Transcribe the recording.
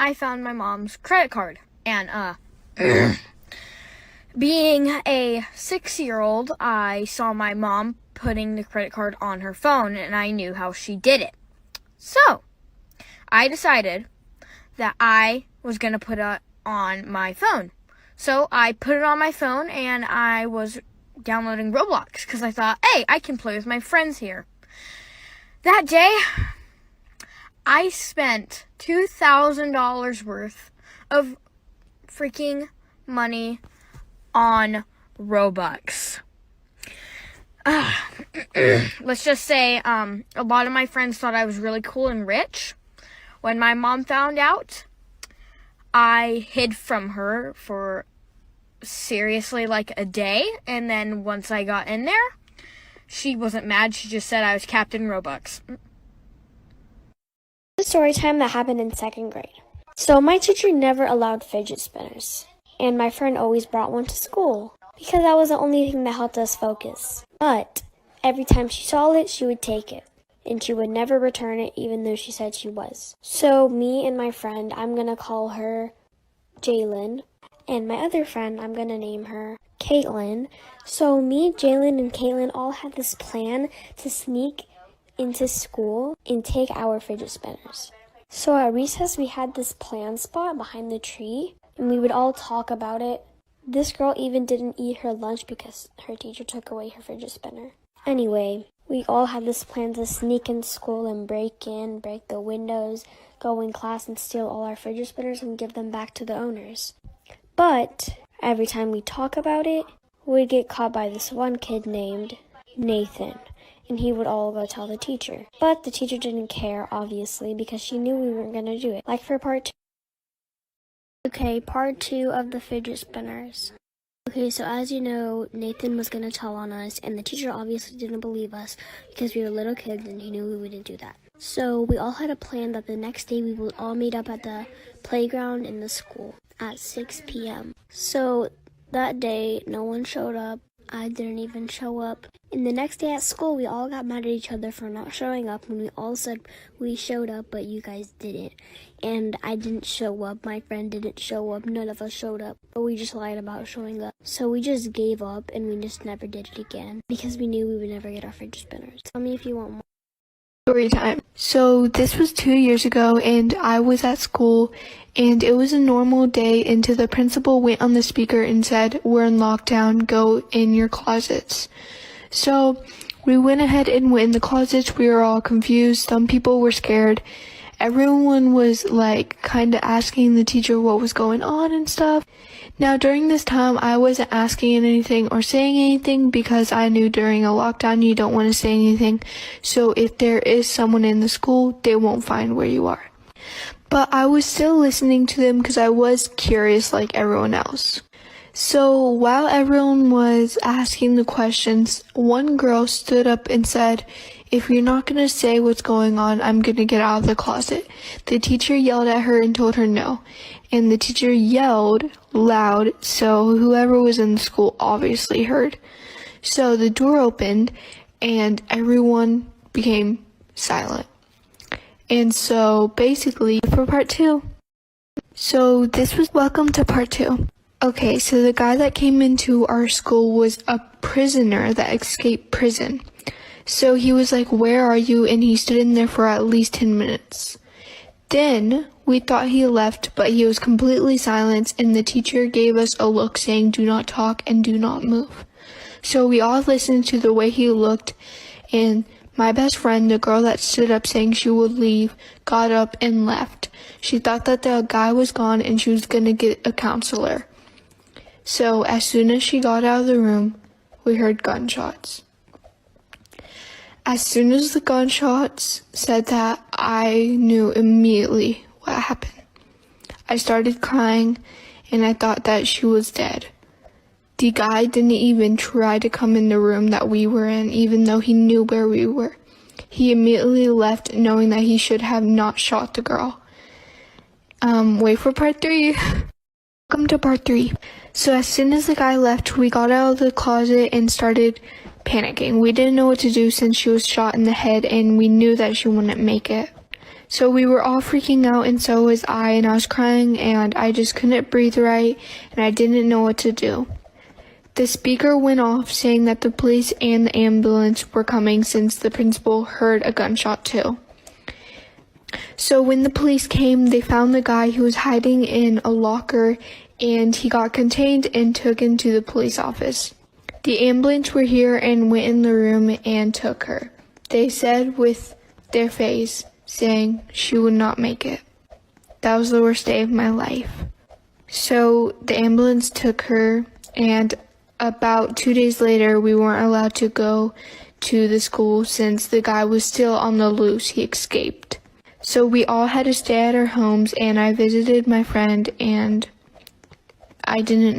I found my mom's credit card. And, being a 6-year-old, I saw my mom putting the credit card on her phone, and I knew how she did it. So, I decided that I was going to put it on my phone. So, I put it on my phone, and I was downloading Roblox, because I thought, hey, I can play with my friends here. That day, I spent $2,000 worth of freaking money on Robux. Let's just say a lot of my friends thought I was really cool and rich. When my mom found out, I hid from her for seriously like a day, and then once I got in there, she wasn't mad. She just said I was Captain Robux. A story time that happened in 2nd grade. So my teacher never allowed fidget spinners, and my friend always brought one to school because that was the only thing that helped us focus. But every time she saw it, she would take it, and she would never return it even though she said she was. So me and my friend, I'm gonna call her Jalen, and my other friend, I'm gonna name her Caitlin. So me, Jalen, and Caitlin all had this plan to sneak into school and take our fidget spinners. So at recess, we had this plan spot behind the tree, and we would all talk about it. This girl even didn't eat her lunch because her teacher took away her fidget spinner. Anyway, we all had this plan to sneak in school and break the windows, go in class and steal all our fidget spinners and give them back to the owners. But every time we talk about it, we'd get caught by this one kid named Nathan, and he would all go tell the teacher. But the teacher didn't care, obviously, because she knew we weren't going to do it. Like for part 2. Okay, part 2 of the fidget spinners. Okay, so as you know, Nathan was going to tell on us, and the teacher obviously didn't believe us because we were little kids and he knew we wouldn't do that. So we all had a plan that the next day we would all meet up at the playground in the school at 6 p.m. So that day, no one showed up. I didn't even show up. And the next day at school, we all got mad at each other for not showing up when we all said we showed up, but you guys didn't. And I didn't show up. My friend didn't show up. None of us showed up. But we just lied about showing up. So we just gave up and we just never did it again because we knew we would never get our fidget spinners. Tell me if you want more. Story time. So this was 2 years ago, and I was at school, and it was a normal day until the principal went on the speaker and said, "We're in lockdown, go in your closets." So we went ahead and went in the closets. We were all confused. Some people were scared. Everyone was like kind of asking the teacher what was going on and stuff. Now during this time, I wasn't asking anything or saying anything because I knew during a lockdown you don't want to say anything. So if there is someone in the school, they won't find where you are. But I was still listening to them because I was curious like everyone else. So while everyone was asking the questions, one girl stood up and said, "If you're not going to say what's going on, I'm going to get out of the closet." The teacher yelled at her and told her no. And the teacher yelled loud, so whoever was in the school obviously heard. So the door opened and everyone became silent. And so basically for part 2. So this was welcome to part 2. Okay, so the guy that came into our school was a prisoner that escaped prison. So he was like, "Where are you?" And he stood in there for at least 10 minutes. Then we thought he left, but he was completely silent, and the teacher gave us a look saying, "Do not talk and do not move." So we all listened to the way he looked, and my best friend, the girl that stood up saying she would leave, got up and left. She thought that the guy was gone and she was going to get a counselor. So as soon as she got out of the room, we heard gunshots. As soon as the gunshots said that, I knew immediately what happened. I started crying and I thought that she was dead. The guy didn't even try to come in the room that we were in, even though he knew where we were. He immediately left knowing that he should have not shot the girl. Wait for part 3. Welcome to part 3. So as soon as the guy left, we got out of the closet and started panicking. We didn't know what to do since she was shot in the head and we knew that she wouldn't make it. So we were all freaking out, and so was I, and I was crying, and I just couldn't breathe right, and I didn't know what to do. The speaker went off saying that the police and the ambulance were coming since the principal heard a gunshot too. So when the police came, they found the guy who was hiding in a locker, and he got contained and taken to the police office. The ambulance were here and went in the room and took her. They said with their face, saying she would not make it. That was the worst day of my life. So the ambulance took her, and about 2 days later, we weren't allowed to go to the school since the guy was still on the loose. He escaped. So we all had to stay at our homes, and I visited my friend, and I didn't know